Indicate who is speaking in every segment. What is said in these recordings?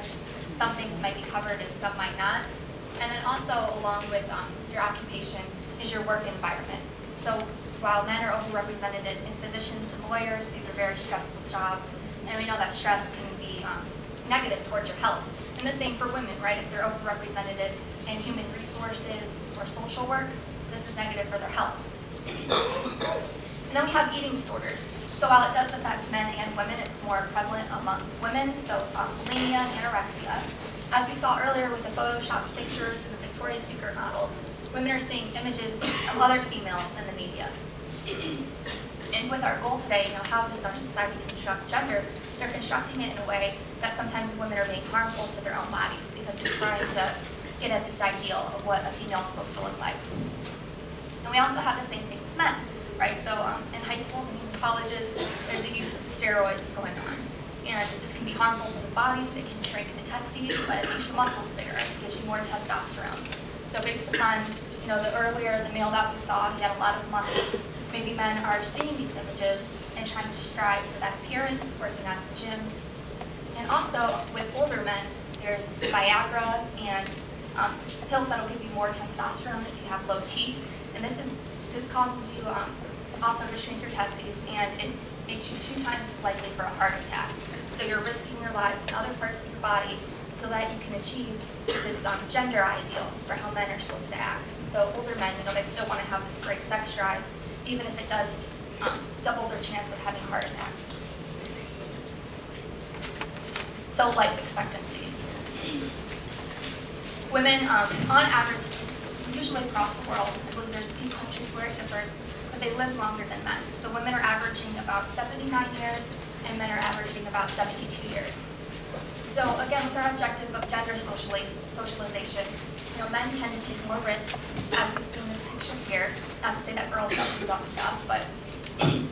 Speaker 1: appearance. Some things might be covered and some might not. And then also, along with your occupation, is your work environment. So while men are overrepresented in physicians and lawyers, these are very stressful jobs, and we know that stress can be negative towards your health. And the same for women, right? If they're overrepresented in human resources or social work, this is negative for their health. And then we have eating disorders. So while it does affect men and women, it's more prevalent among women, so bulimia and anorexia. As we saw earlier with the photoshopped pictures and the Victoria's Secret models, women are seeing images of other females in the media. And with our goal today, how does our society construct gender? They're constructing it in a way that sometimes women are being harmful to their own bodies because they're trying to get at this ideal of what a female is supposed to look like. And we also have the same thing with men, right? So in high schools and even colleges, there's a use of steroids going on. And this can be harmful to bodies. It can shrink the testes, but it makes your muscles bigger and it gives you more testosterone. So based upon, the male that we saw, he had a lot of muscles. Maybe men are seeing these images and trying to strive for that appearance, working out at the gym. And also, with older men, there's Viagra and pills that will give you more testosterone if you have low T. And this causes you also to shrink your testes, and it makes you 2 times as likely for a heart attack. So you're risking your lives in other parts of your body so that you can achieve this gender ideal for how men are supposed to act. So older men, they still want to have this great sex drive, even if it does double their chance of having a heart attack. So life expectancy. Women, on average, usually across the world, I believe there's a few countries where it differs, but they live longer than men. So women are averaging about 79 years, and men are averaging about 72 years. So again, with our objective of gender socialization, men tend to take more risks, as we see in this picture here. Not to say that girls don't do dumb stuff, but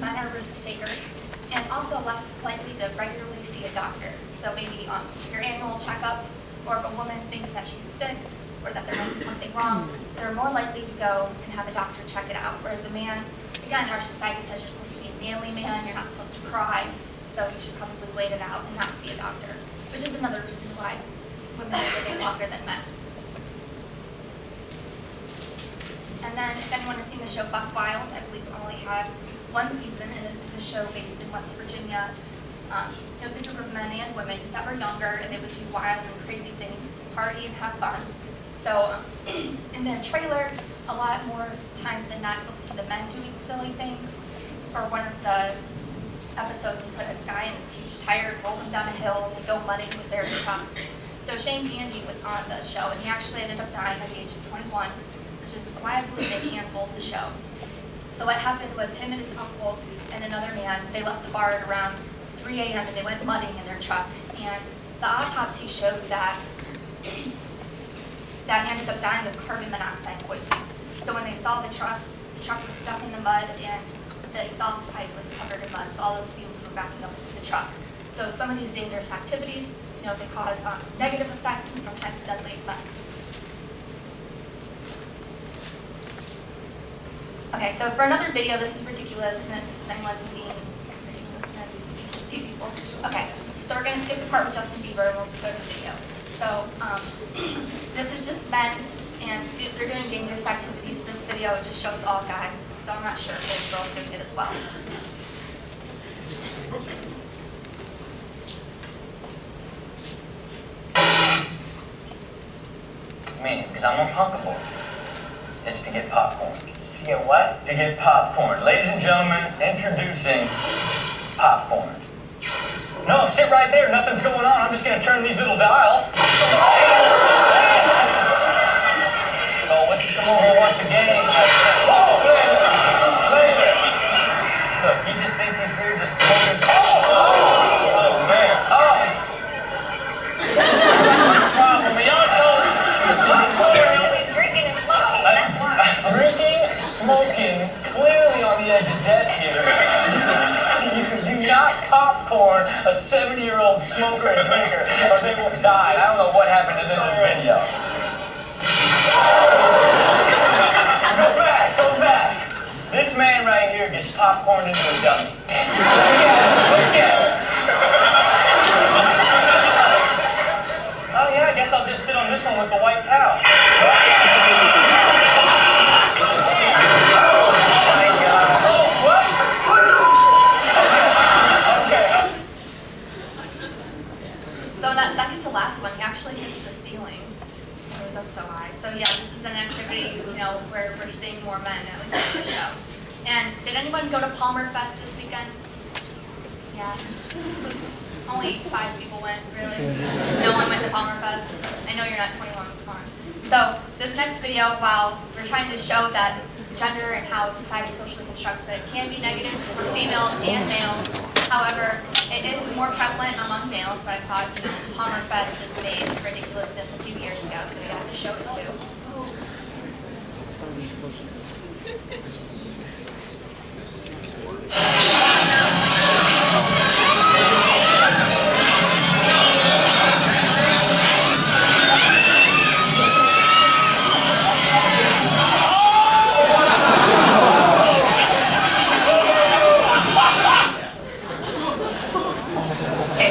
Speaker 1: men are risk takers, and also less likely to regularly see a doctor. So maybe your annual checkups, or if a woman thinks that she's sick, or that there might be something wrong, they're more likely to go and have a doctor check it out. Whereas a man, again, our society says you're supposed to be a manly man, you're not supposed to cry, so you should probably wait it out and not see a doctor, which is another reason why women are living longer than men. And then, if anyone has seen the show Buck Wild, I believe it only had 1 season, and this was a show based in West Virginia. It was a group of men and women that were younger, and they would do wild and crazy things, party and have fun. So in their trailer, a lot more times than not, you'll see the men doing silly things. Or one of the episodes, they put a guy in this huge tire and rolled him down a hill, and they go mudding with their trucks. So Shane Gandy was on the show, and he actually ended up dying at the age of 21, which is why I believe they canceled the show. So what happened was him and his uncle and another man, they left the bar at around 3 a.m. and they went mudding in their truck. And the autopsy showed that he ended up dying of carbon monoxide poisoning. So when they saw the truck was stuck in the mud and the exhaust pipe was covered in mud, so all those fumes were backing up into the truck. So some of these dangerous activities, they cause negative effects and sometimes deadly effects. Okay, so for another video, this is ridiculousness. Has anyone seen ridiculousness? A few people. Okay, so we're going to skip the part with Justin Bieber and we'll just go to the video. So this is just men, and they're doing dangerous activities. This video just shows all guys, so I'm not sure if there's girls doing it as well.
Speaker 2: Me, because I'm unpunkable. It's to get popcorn. To get what? To get popcorn. Ladies and gentlemen, introducing popcorn. No, sit right there. Nothing's going on. I'm just going to turn these little dials. Come on, who wants the game? Look, he just thinks he's here just smoking. Oh, man. Problem. Y'all told popcorn.
Speaker 3: He's drinking and smoking. That's why.
Speaker 2: Drinking, smoking, clearly on the edge of death here. You do not popcorn a 70-year-old smoker and drinker, or they will die. I don't know what happened in this video. Go back. This man right here gets popcorn into a dummy. Look at it. sit on this one with the white cow. Oh my God. Oh, what? Okay.
Speaker 1: So that second to last one, he actually hits the ceiling. It goes up so high. So yeah, this is an activity, where we're seeing more men, at least at the show. And did anyone go to Palmer Fest this weekend? Yeah. Only 5 people went, really. No one went to Palmer Fest. I know you're not 21, come on. So this next video, while we're trying to show that gender and how society socially constructs it can be negative for females and males. However, it is more prevalent among males, but I thought, Palmer Fest has made ridiculousness a few years ago, so we have to show it too.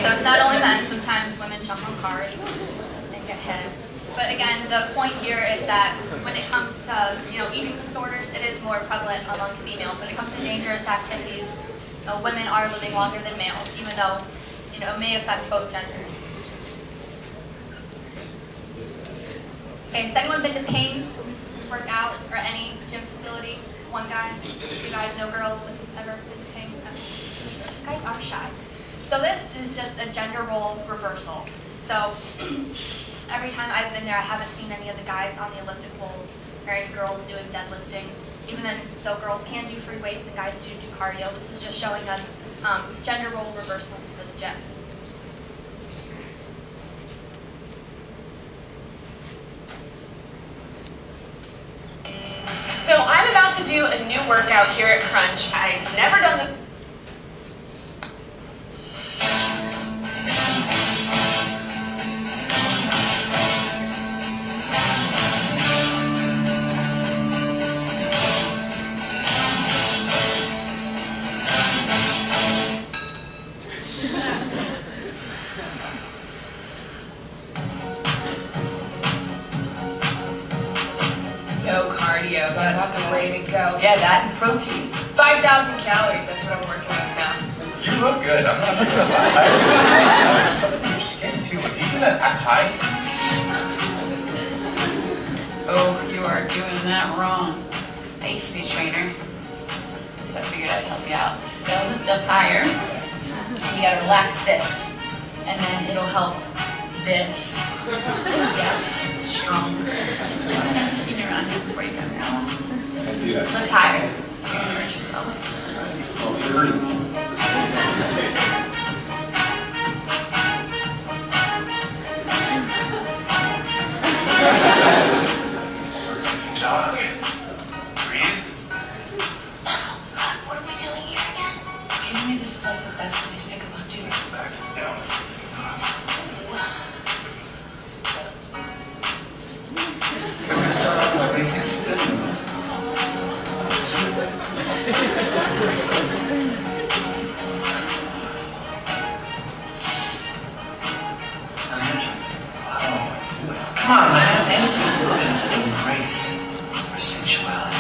Speaker 1: So it's not only men, sometimes women jump on cars and get hit. But again, the point here is that when it comes to eating disorders, it is more prevalent among females. When it comes to dangerous activities, women are living longer than males, even though it may affect both genders. Okay, has anyone been to Pain to work out or any gym facility? 1 guy, 2 guys, no girls have ever been to Pain? No. You guys are shy. So this is just a gender role reversal. So every time I've been there, I haven't seen any of the guys on the ellipticals or any girls doing deadlifting. Even though girls can do free weights and guys do cardio, this is just showing us gender role reversals for the gym.
Speaker 4: So I'm about to do a new workout here at Crunch. I've never done this. That's the way to go. Yeah, that and protein. 5,000 calories, that's what I'm working with now.
Speaker 5: You look good, I'm not gonna lie. I noticed something to your skin too. Are you gonna act high?
Speaker 6: Oh, you are doing that wrong. I used to be a trainer, so I figured I'd help you out. You gotta lift up higher, and you gotta relax this, and then it'll help this get stronger. I've never seen you around here before you come down. Lift higher. You're gonna hurt yourself.
Speaker 5: Oh, you're hurting me. Emergency dog. Breathe.
Speaker 6: What are we doing here again? Kidding me? This is like the best place to pick up on dudes.
Speaker 5: Back down. Emergency dog. We're gonna start off with basics. Come on, man. Anything moving to embrace your sensuality.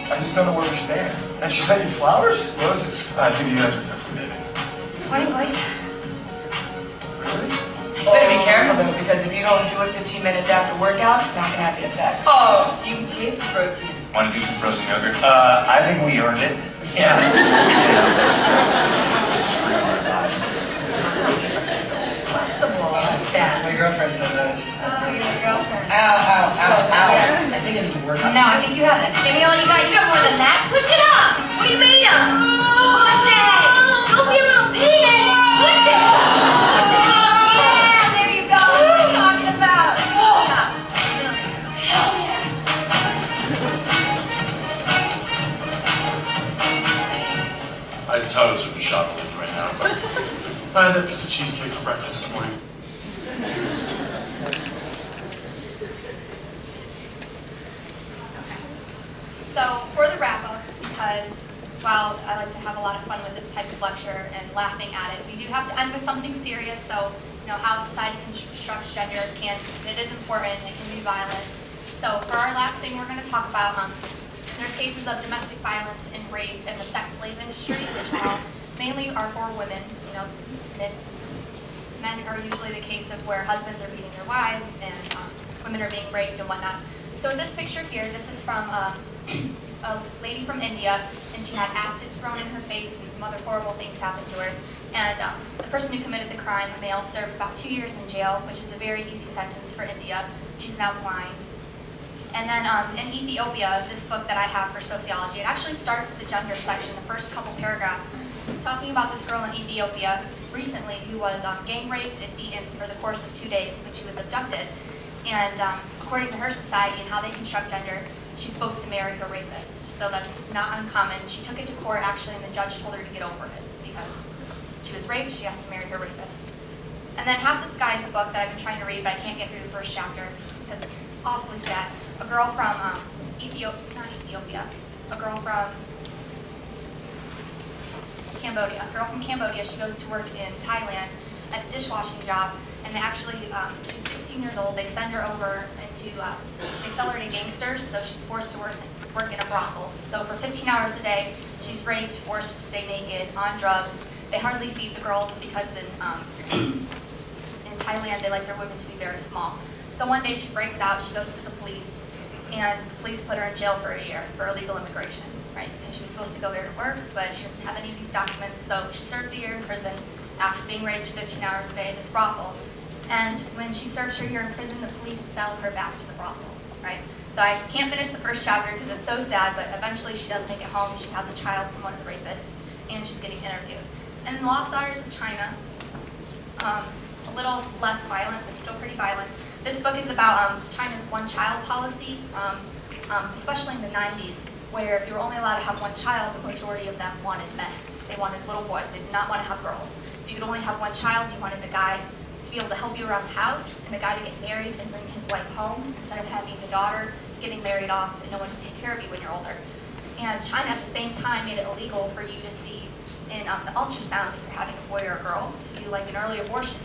Speaker 5: I just don't know where we stand. And she sent you flowers? Roses? I think you guys are good for baby.
Speaker 6: Morning, boys.
Speaker 5: Really?
Speaker 4: You better be careful though, because if you don't do it 15 minutes after workout, it's not gonna have the effects. Oh, you can taste the protein.
Speaker 5: Want to do some frozen yogurt? I think we earned it. Yeah.
Speaker 4: Flexible. Yeah.
Speaker 5: My girlfriend says I was just...
Speaker 4: Oh, your girlfriend.
Speaker 5: Ow, ow, ow, ow. I think I need to work on
Speaker 4: No, I think you have it. Give me all you got. You got more than that. Push it up. What are you made of? Push it. Don't be a little penis. Push it. Yeah, there you go. What are you talking about?
Speaker 5: I had that piece of cheesecake for breakfast this morning.
Speaker 1: So for the wrap up, because while I like to have a lot of fun with this type of lecture and laughing at it, we do have to end with something serious. So, how society constructs gender it is important, it can be violent. So for our last thing we're going to talk about, there's cases of domestic violence and rape in the sex slave industry, which mainly are for women. Men are usually the case of where husbands are beating their wives and women are being raped and whatnot. So in this picture here, this is from a lady from India, and she had acid thrown in her face and some other horrible things happened to her. And the person who committed the crime, a male, served about 2 years in jail, which is a very easy sentence for India. She's now blind. And then in Ethiopia, this book that I have for sociology, it actually starts the gender section, the first couple paragraphs, talking about this girl in Ethiopia recently who was gang raped and beaten for the course of 2 days when she was abducted. And according to her society and how they construct gender, she's supposed to marry her rapist. So that's not uncommon. She took it to court actually, and the judge told her to get over it because she was raped, she has to marry her rapist. And then Half the Sky is a book that I've been trying to read, but I can't get through the first chapter because it's awfully sad. A girl from Cambodia. A girl from Cambodia, she goes to work in Thailand at a dishwashing job, and they actually, she's 16 years old, they send her over into, they sell her to gangsters, so she's forced to work in a brothel. So for 15 hours a day, she's raped, forced to stay naked, on drugs. They hardly feed the girls because in Thailand, they like their women to be very small. So one day she breaks out, she goes to the police, and the police put her in jail for a year for illegal immigration, right? Because she was supposed to go there to work, but she doesn't have any of these documents, so she serves a year in prison after being raped 15 hours a day in this brothel. And when she serves her year in prison, the police sell her back to the brothel, right? So I can't finish the first chapter because it's so sad, but eventually she does make it home. She has a child from one of the rapists, and she's getting interviewed. And in The Lost Daughters of China, a little less violent, but still pretty violent. This book is about China's one-child policy, especially in the 90s, where if you were only allowed to have one child, the majority of them wanted men. They wanted little boys. They did not want to have girls. If you could only have one child, you wanted a guy to be able to help you around the house and a guy to get married and bring his wife home instead of having the daughter getting married off and no one to take care of you when you're older. And China at the same time made it illegal for you to see in the ultrasound if you're having a boy or a girl to do like an early abortion.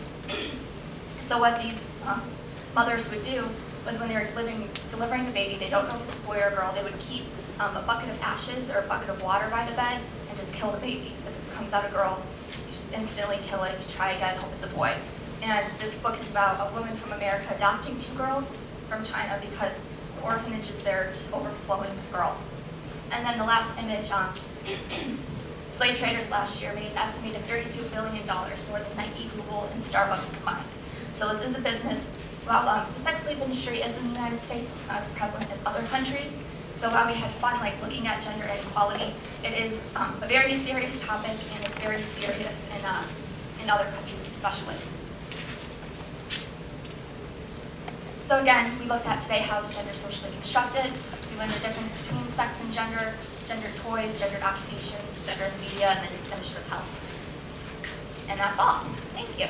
Speaker 1: So what these mothers would do was when they were delivering the baby, they don't know if it's a boy or a girl, they would keep a bucket of ashes or a bucket of water by the bed and just kill the baby. If it comes out a girl, you just instantly kill it, you try again, hope it's a boy. And this book is about a woman from America adopting 2 girls from China because the orphanages there are just overflowing with girls. And then the last image, slave traders last year made an estimated $32 billion, more than Nike, Google, and Starbucks combined. So this is a business. While the sex slave industry is in the United States, it's not as prevalent as other countries. So while we had fun looking at gender inequality, it is a very serious topic, and it's very serious in other countries especially. So again, we looked at today how is gender socially constructed. We learned the difference between sex and gender, gendered toys, gendered occupations, gender in the media, and then we finished with health. And that's all. Thank you.